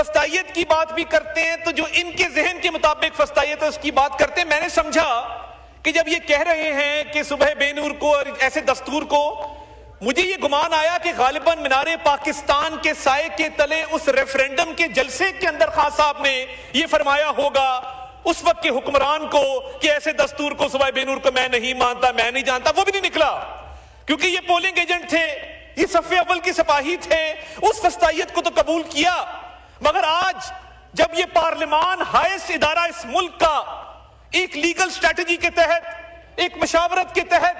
فسطائیت کی بات بھی کرتے ہیں تو جو ان کے ذہن کے مطابق فسطائیت ہے اس کی بات کرتے ہیں. میں نے سمجھا کہ جب یہ کہہ رہے ہیں کہ صبح بے نور کو اور ایسے دستور کو, مجھے یہ گمان آیا کہ غالباً مینار پاکستان کے سائے کے تلے اس ریفرینڈم کے جلسے کے اندر خان صاحب نے یہ فرمایا ہوگا اس وقت کے حکمران کو کہ ایسے دستور کو صبح بے نور کو میں نہیں مانتا, میں نہیں جانتا. وہ بھی نہیں نکلا کیونکہ یہ پولنگ ایجنٹ تھے, یہ صف اول کے سپاہی تھے. اس فسطائیت کو تو قبول کیا, مگر آج جب یہ پارلیمان ہائیسٹ ادارہ اس ملک کا ایک لیگل سٹریٹجی کے تحت, ایک مشاورت کے تحت,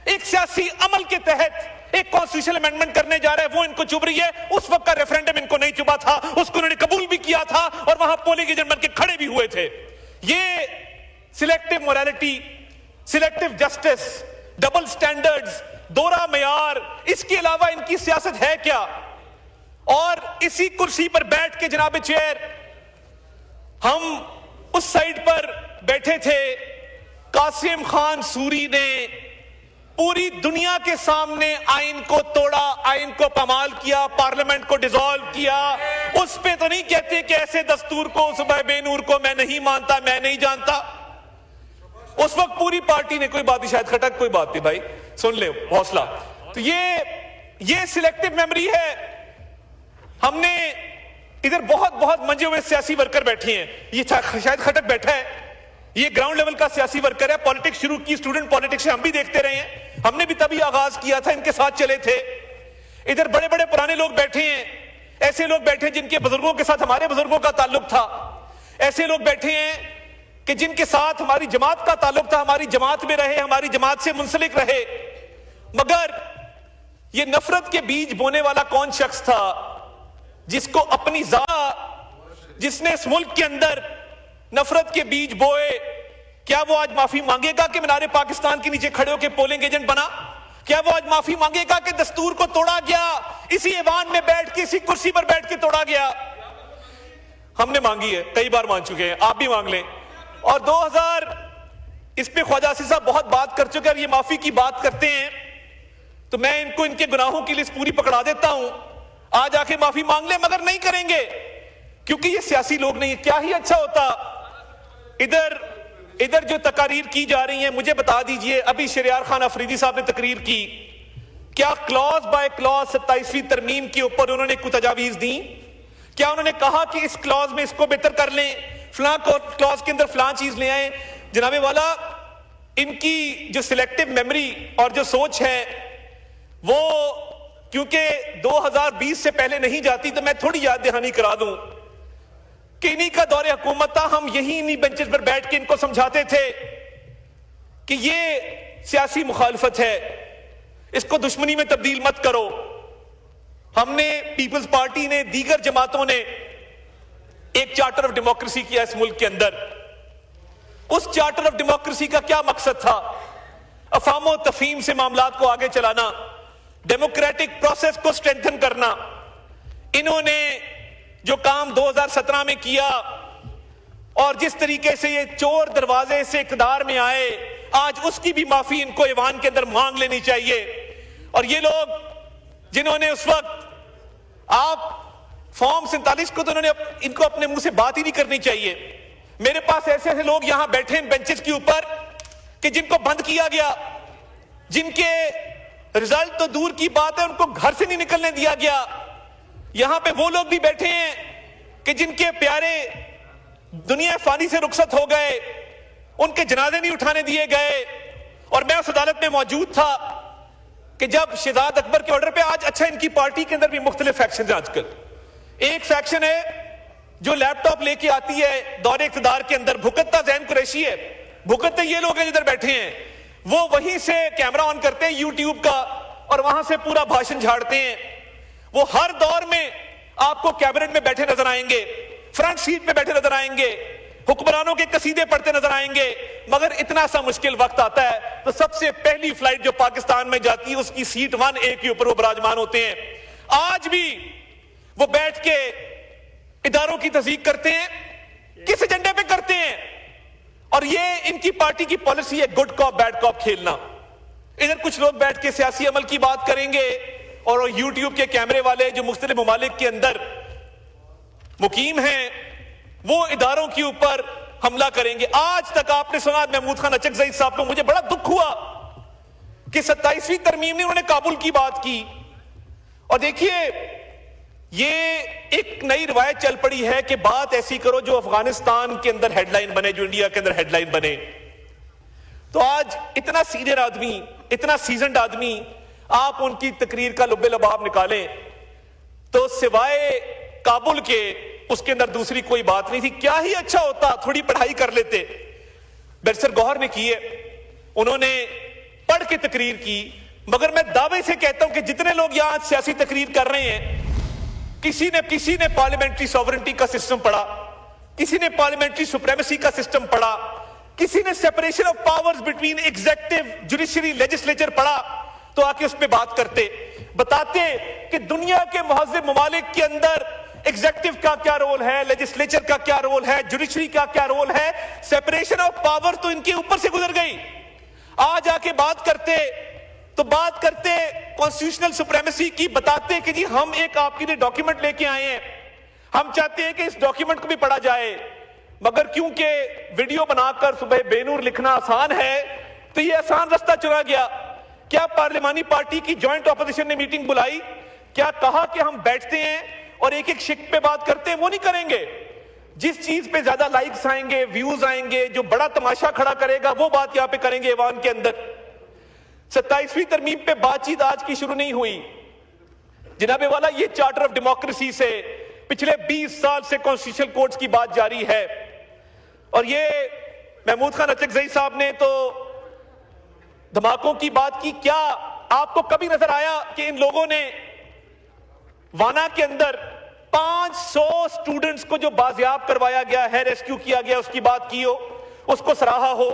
ایک سیاسی عمل کے تحت ایک کانسٹیٹیوشنل امینڈمنٹ کرنے جا رہا ہے, وہ ان کو چبھ رہی ہے. اس وقت کا ریفرینڈم ان کو نہیں چبھا تھا, اس کو انہوں نے قبول بھی کیا تھا اور وہاں پولنگ ایجنٹ بن کے کھڑے بھی ہوئے تھے. یہ selective morality, selective justice, double standards, دوہرا معیار, اس کے علاوہ ان کی سیاست ہے کیا؟ اور اسی کرسی پر بیٹھ کے جناب چیئر, ہم اس سائیڈ پر بیٹھے تھے, قاسم خان سوری نے پوری دنیا کے سامنے آئین کو توڑا, آئین کو پامال کیا, پارلیمنٹ کو ڈیزالو کیا. اس پہ تو نہیں کہتے کہ ایسے دستور کو صبح بے نور کو میں نہیں مانتا, میں نہیں جانتا. اس وقت پوری پارٹی نے, کوئی بات نہیں, شاید کھٹک, کوئی بات نہیں بھائی, سن لے, حوصلہ. تو یہ سلیکٹو میموری ہے. ہم نے ادھر بہت منجے ہوئے سیاسی ورکر بیٹھے ہیں, یہ شاید کھٹک بیٹھا ہے, یہ گراؤنڈ لیول کا سیاسی ورکر ہے. پالیٹکس شروع کی, اسٹوڈنٹ پالیٹکس ہم بھی دیکھتے رہے ہیں, ہم نے بھی تبھی آغاز کیا تھا, ان کے ساتھ چلے تھے. ادھر بڑے بڑے پرانے لوگ بیٹھے ہیں, ایسے لوگ بیٹھے جن کے بزرگوں کے ساتھ ہمارے بزرگوں کا تعلق تھا. ایسے لوگ بیٹھے ہیں کہ جن کے ساتھ ہماری جماعت کا تعلق تھا, ہماری جماعت میں رہے, ہماری جماعت سے منسلک رہے. مگر یہ نفرت کے بیج بونے والا کون شخص تھا جس کو اپنی ذات, جس نے اس ملک کے اندر نفرت کے بیج بوئے؟ کیا وہ آج معافی مانگے گا کہ مینار پاکستان کے نیچے کھڑے ہو کے پولنگ ایجنٹ بنا؟ کیا وہ آج معافی مانگے گا کہ دستور کو توڑا گیا, اسی ایوان میں بیٹھ کے, اسی کرسی پر بیٹھ کے توڑا گیا؟ ہم نے مانگی ہے, کئی بار مانگ چکے ہیں, آپ بھی مانگ لیں. اور 2000 اس پہ خواجہ آصف صاحب بہت بات کر چکے, اور یہ معافی کی بات کرتے ہیں تو میں ان کو ان کے گناہوں کی لسٹ پوری پکڑا دیتا ہوں, آج آ کے معافی مانگ لیں, مگر نہیں کریں گے کیونکہ یہ سیاسی لوگ نہیں ہیں. کیا ہی اچھا ہوتا ادھر جو تقاریر کی جا رہی ہیں, مجھے بتا دیجئے, ابھی شریار خان افریدی صاحب نے تقریر کی, کیا کلاز بائی کلاز 27ویں ترمیم کے اوپر انہوں نے کوئی تجاویز دیں؟ کیا انہوں نے کہا کہ اس کلاز میں اس کو بہتر کر لیں, فلاں کلاز کے اندر فلاں چیز لے آئیں؟ جناب والا, ان کی جو سلیکٹو میموری اور جو سوچ ہے وہ کیونکہ 2020 سے پہلے نہیں جاتی, تو میں تھوڑی یاد دہانی کرا دوں کہ انہی کا دور حکومت تھا. ہم یہی انہی بینچز پر بیٹھ کے ان کو سمجھاتے تھے کہ یہ سیاسی مخالفت ہے, اس کو دشمنی میں تبدیل مت کرو. ہم نے, پیپلز پارٹی نے, دیگر جماعتوں نے ایک چارٹر آف ڈیموکریسی کیا اس ملک کے اندر. اس چارٹر آف ڈیموکریسی کا کیا مقصد تھا؟ افہام و تفہیم سے معاملات کو آگے چلانا, ڈیموکریٹک پروسیس کو سٹرینتھن کرنا. انہوں نے جو کام 2017 میں کیا اور جس طریقے سے یہ چور دروازے سے اقتدار میں آئے, آج اس کی بھی معافی ان کو ایوان کے اندر مانگ لینی چاہیے. اور یہ لوگ جنہوں نے اس وقت, آپ فارم 47 کو تو انہوں نے ان کو اپنے منہ سے بات ہی نہیں کرنی چاہیے. میرے پاس ایسے ایسے لوگ یہاں بیٹھے ہیں بینچز کے اوپر کہ جن کو بند کیا گیا, جن کے رزلٹ تو دور کی بات ہے ان کو گھر سے نہیں نکلنے دیا گیا. یہاں پہ وہ لوگ بھی بیٹھے ہیں کہ جن کے پیارے دنیا فانی سے رخصت ہو گئے, ان کے جنازے نہیں اٹھانے دیے گئے. اور میں اس عدالت میں موجود تھا کہ جب شہزاد اکبر کے آرڈر پہ, آج اچھا ان کی پارٹی کے اندر بھی مختلف فیکشنز ہیں. آج کل ایک فیکشن ہے جو لیپ ٹاپ لے کے آتی ہے دور اقتدار کے اندر, بھکتتا زین قریشی ہے. بھکتتے یہ لوگ ہیں جدھر بیٹھے ہیں, وہ وہیں سے کیمرہ آن کرتے ہیں یوٹیوب کا اور وہاں سے پورا بھاشن جھاڑتے ہیں. وہ ہر دور میں آپ کو کیبنٹ میں بیٹھے نظر آئیں گے, فرنٹ سیٹ پہ بیٹھے نظر آئیں گے, حکمرانوں کے قصیدے پڑھتے نظر آئیں گے. مگر اتنا سا مشکل وقت آتا ہے تو سب سے پہلی فلائٹ جو پاکستان میں جاتی ہے اس کی سیٹ 1A کے اوپر وہ براجمان ہوتے ہیں. آج بھی وہ بیٹھ کے اداروں کی تصدیق کرتے ہیں. کس ایجنڈے پہ کرتے ہیں؟ اور یہ ان کی پارٹی کی پالیسی ہے گڈ کاپ بیڈ کاپ کھیلنا. ادھر کچھ لوگ بیٹھ کے سیاسی عمل کی بات کریں گے اور یوٹیوب کے کیمرے والے جو مختلف ممالک کے اندر मुकीम हैं वो इदारों के ऊपर हमला करेंगे। आज तक आपने सुना महमूद खान अचकजई साहब को, मुझे बड़ा दुख हुआ कि 27वीं तरमीम में उन्होंने काबुल की बात की। और देखिए ये एक नई रिवायत चल पड़ी है कि बात ऐसी करो जो अफगानिस्तान के अंदर हेडलाइन बने, जो इंडिया के अंदर हेडलाइन बने। तो आज इतना सीनियर आदमी, इतना सीजनड आदमी, आप उनकी तकरीर का लुब्बे लबाब निकालें तो सिवाय काबुल के उसके अंदर दूसरी कोई बात नहीं थी। क्या ही अच्छा होता थोड़ी पढ़ाई कर लेते। बैरिस्टर गौहर ने की है, उन्होंने पढ़ के तकरीर की, मगर मैं दावे से कहता हूं कि जितने लोग यहां सियासी तकरीर कर रहे हैं, किसी ने पार्लियामेंट्री सॉवरेनिटी का सिस्टम पढ़ा, किसी ने पार्लियामेंट्री सुप्रीमेसी का सिस्टम पढ़ा, किसी ने separation of powers between executive, judiciary, legislature पढ़ा, तो आके उस पर बात करते, बताते कि दुनिया के मुहज़्ज़िब ममालिक के अंदर एग्जीक्यूटिव का क्या रोल है, लेजिस्लेचर का क्या रोल है, जुडिशरी का क्या रोल है। सेपरेशन ऑफ पावर तो इनके ऊपर से गुजर गई। आज आके बात करते कॉन्स्टिट्यूशनल सुप्रीमेसी की, बताते कि जी हम एक आपके लिए डॉक्यूमेंट लेके आए हैं, हम चाहते हैं कि इस डॉक्यूमेंट को भी पढ़ा जाए, मगर क्योंकि वीडियो बनाकर सुबह बेनूर लिखना आसान है तो ये आसान रास्ता चुना गया। क्या पार्लियामानी पार्टी की जॉइंट ऑपोजिशन ने मीटिंग बुलाई? क्या कहा कि हम बैठते हैं और एक एक शिक पे बात करते हैं? वो नहीं करेंगे। जिस चीज पे ज्यादा लाइक्स आएंगे, व्यूज आएंगे, जो बड़ा तमाशा खड़ा करेगा, वो बात यहां पे करेंगे ऐवान के अंदर। 27वीं तरमीम पे बातचीत आज की शुरू नहीं हुई जनाबे वाला, ये चार्टर ऑफ डेमोक्रेसी से पिछले 20 साल से कॉन्स्टिट्यूशनल कोर्ट्स की बात जारी है। और ये महमूद खान अचकजई साहब ने तो धमाकों की बात की। क्या आपको कभी नजर आया कि इन लोगों ने वाना के अंदर 500 स्टूडेंट्स को जो बाजियाब करवाया गया है, रेस्क्यू किया गया, उसकी बात की हो, उसको सराहा हो,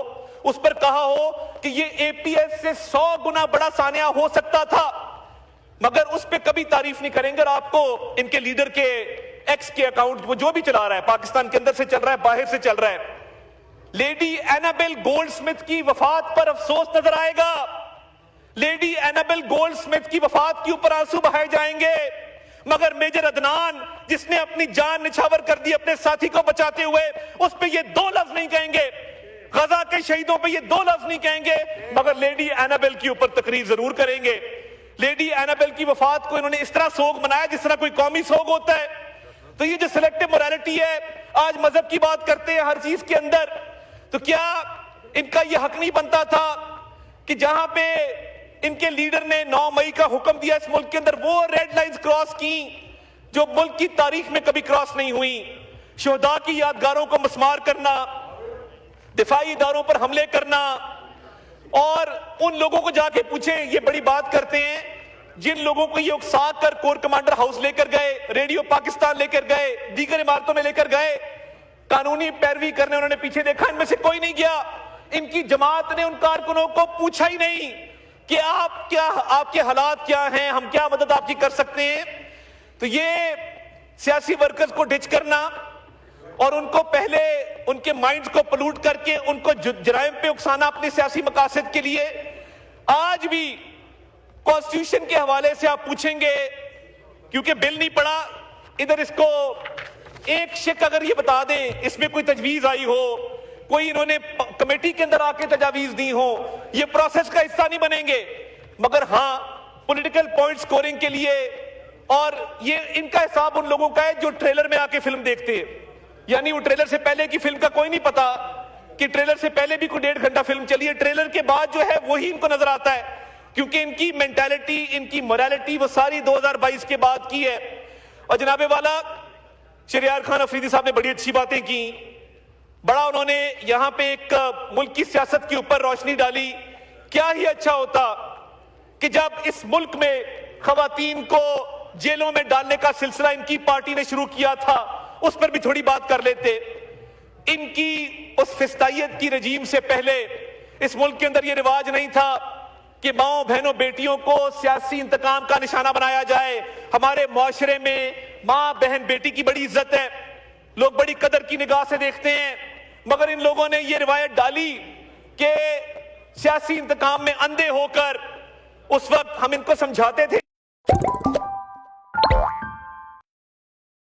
उस पर कहा हो कि ये एपीएस से 100 गुना बड़ा सानिया हो सकता था, मगर उस पर कभी तारीफ नहीं करेंगे। और आपको इनके लीडर के एक्स के अकाउंट, वो जो भी चला रहा है, पाकिस्तान के अंदर से चल रहा है, बाहर से चल रहा है, लेडी एनाबेल गोल्डस्मिथ की वफात पर अफसोस नजर आएगा। लेडी एनाबेल गोल्डस्मिथ की वफात के ऊपर आंसू बहाए जाएंगे, मगर मेजर अदनान जिसने अपनी जान निछावर कर दी अपने साथी को बचाते हुए, उस पे ये 2 लफ्ज नहीं कहेंगे। गजा के शहीदों पे ये 2 लफ्ज नहीं कहेंगे, मगर लेडी एनाबेल के ऊपर तकरीर जरूर करेंगे। लेडी एनाबेल की वफात को इन्होंने इस तरह सोग मनाया जिस तरह कोई कौमी सोग होता है। तो ये जो सिलेक्टिव मोरालिटी है, आज मजहब की बात करते हैं हर चीज के अंदर, तो क्या इनका यह हक नहीं बनता था कि जहां पे इनके लीडर ने 9 मई का हुक्म दिया इस मुल्क के अंदर, वो रेड लाइंस क्रॉस की जो मुल्क की तारीख में कभी क्रॉस नहीं हुई। शोहदा की यादगारों को मस्मार करना, दिफाई इदारों पर हमले करना, और उन लोगों को जाके पूछे, ये बड़ी बात करते हैं जिन लोगों को ये उकसा कर कोर कमांडर हाउस लेकर गए, रेडियो पाकिस्तान लेकर गए, दीगर इमारतों में लेकर गए, कानूनी पैरवी करने उन्होंने पीछे देखा, इनमें से कोई नहीं गया। इनकी जमात ने उन कारकुनों को पूछा ही नहीं कि आपके हालात क्या हैं, हम क्या मदद आपकी कर सकते हैं। तो ये सियासी वर्कर्स को डिच करना और उनको पहले उनके माइंड्स को पलूट करके उनको जराइम पे उकसाना अपने सियासी मकासद के लिए। आज भी कॉन्स्टिट्यूशन के हवाले से आप पूछेंगे, क्योंकि बिल नहीं पड़ा, इधर इसको एक शिक अगर ये बता दें इसमें कोई तजवीज आई हो, कोई इन्होंने कमेटी के अंदर आके तजावीज दी हो, ये प्रोसेस का हिस्सा नहीं बनेंगे। मगर हाँ, पॉलिटिकल पॉइंट स्कोरिंग के लिए, और ये इनका हिसाब उन लोगों का है जो ट्रेलर में आके फिल्म देखते हैं, यानी वो ट्रेलर से पहले की फिल्म का कोई नहीं पता कि ट्रेलर से पहले भी कोई 1.5 घंटा फिल्म चली है, ट्रेलर के बाद जो है वही इनको नजर आता है, क्योंकि इनकी मेंटालिटी, इनकी मोरालिटी वो सारी 2022 के बाद की है। और जनाबे वाला शहरयार खान अफरीदी साहब ने बड़ी अच्छी बातें की, बड़ा उन्होंने यहां पे एक मुल्क की सियासत के ऊपर रोशनी डाली। क्या ही अच्छा होता कि जब इस मुल्क में खवातीन को जेलों में डालने का सिलसिला इनकी पार्टी ने शुरू किया था, उस पर भी थोड़ी बात कर लेते। इनकी उस फिस्तायत की रजीम से पहले इस मुल्क के अंदर यह रिवाज नहीं था कि माओ बहनों बेटियों को सियासी इंतकाम का निशाना बनाया जाए। हमारे मुआशरे में मां बहन बेटी की बड़ी इज्जत है, लोग बड़ी कदर की निगाह से देखते हैं, मगर इन लोगों ने यह रिवायत डाली कि सियासी इंतकाम में अंधे होकर उस वक्त हम इनको समझाते थे।